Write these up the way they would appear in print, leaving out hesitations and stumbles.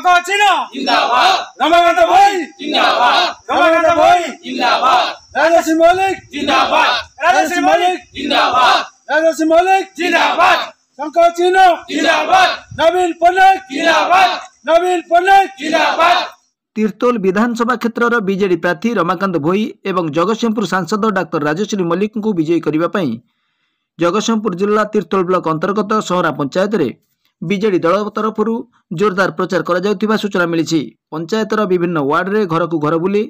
शंख चिन्ह जिंदाबाद, रमाकांत भाई जिंदाबाद, रमाकांत भाई जिंदाबाद, राजश्री मौलिक जिंदाबाद, राजश्री मौलिक जिंदाबाद, राजश्री मौलिक जिंदाबाद, शंख चिन्ह जिंदाबाद, नवीन पन्नायक जिंदाबाद, नवीन पन्नायक जिंदाबाद। तीर्तोल विधानसभा क्षेत्र बीजेडी प्रार्थी रमाकांत भोई एवं जगतसिंहपुर सांसद डाक्टर राजश्री मल्लिक को विजयी करने जगतसिंहपुर जिला तीर्तोल ब्लॉक अंतर्गत सहरा पंचायत रे बीजेडी दल तरफ जोरदार प्रचार करा सूचना मिली। पंचायतर विभिन्न वार्ड रे घर को घर बुली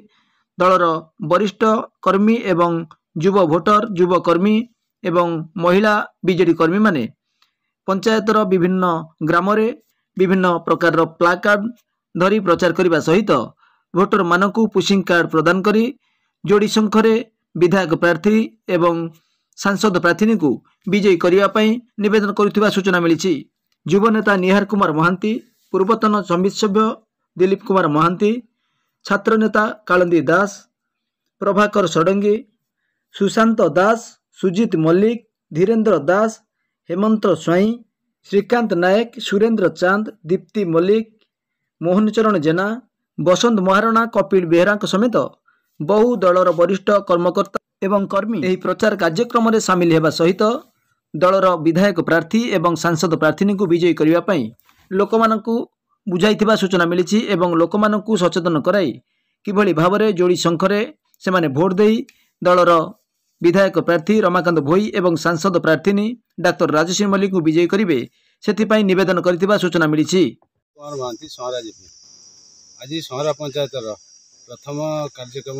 दलर वरिष्ठ कर्मी एवं युव भोटर युव कर्मी एवं महिला बीजेडी कर्मी माने पंचायतर विभिन्न ग्राम रे विभिन्न प्रकार प्लाकार्ड धरी प्रचार करने सहित भोटर मानकु पुशिंग कार्ड प्रदान करी जोड़ी संख्यारे विधायक प्रार्थी एवं सांसद प्रार्थी को विजयी करने निवेदन करुवा सूचना मिली। युव नेता निहार कुमार महांती, पूर्वतन समिति सभ्य दिलीप कुमार महांती, छात्र नेता कालंदी दास, प्रभाकर षडंगी, सुशांत दास, सुजित मल्लिक, धीरेन्द्र दास, हेमंत स्वाई, श्रीकांत नायक, सुरेंद्र चांद, दीप्ति मल्लिक, मोहन चरण जेना, बसंत महारणा, कपिल बेहरा समेत बहु दलर वरिष्ठ कर्मकर्ता एवं कर्मी यह प्रचार कार्यक्रम में सामिल होगा सहित दलर विधायक प्रार्थी एवं सांसद प्रार्थी को विजयी करने लोक बुझाई सूचना मिली एवं लोक सचेतन कराई किभली भाव में जोड़ी संख्यारे से भोट दे दलर विधायक प्रार्थी रमाकांत भोई एवं सांसद प्रार्थी डाक्टर राजश्री मल्लिक को विजयी करेंगे से निवेदन कर सूचना मिली। कुमार महांती सहरा जीपी आज सहरा पंचायत प्रथम कार्यक्रम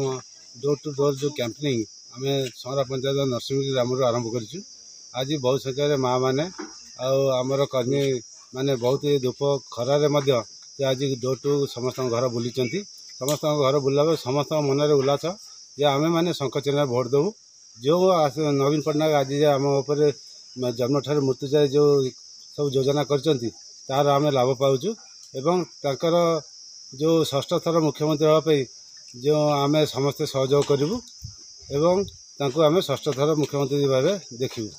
डोर टू डोर जो कैंपेनिंग आम सहरा पंचायत नरसिंह ग्राम आरंभ कर आज बहुत संख्यार माँ मैंने आमर कर्मी मैंने बहुत धूप खरारे आज डोर टू समस्त घर बुली समस्त घर बुला समस्त मन में उल्लास जे आम मैंने शंख चिन्ह भोट देवु जो नवीन पट्टनायक आज आम उपर जन्म ठार मृत्यु जाए जो सब योजना कर आम लाभ पाऊँ एवं ताकर जो षष्ठ थर मुख्यमंत्री होगापी जो आम समस्ते सहयोग करूँ एवं आम षष्ठ थर मुख्यमंत्री भाव देखू।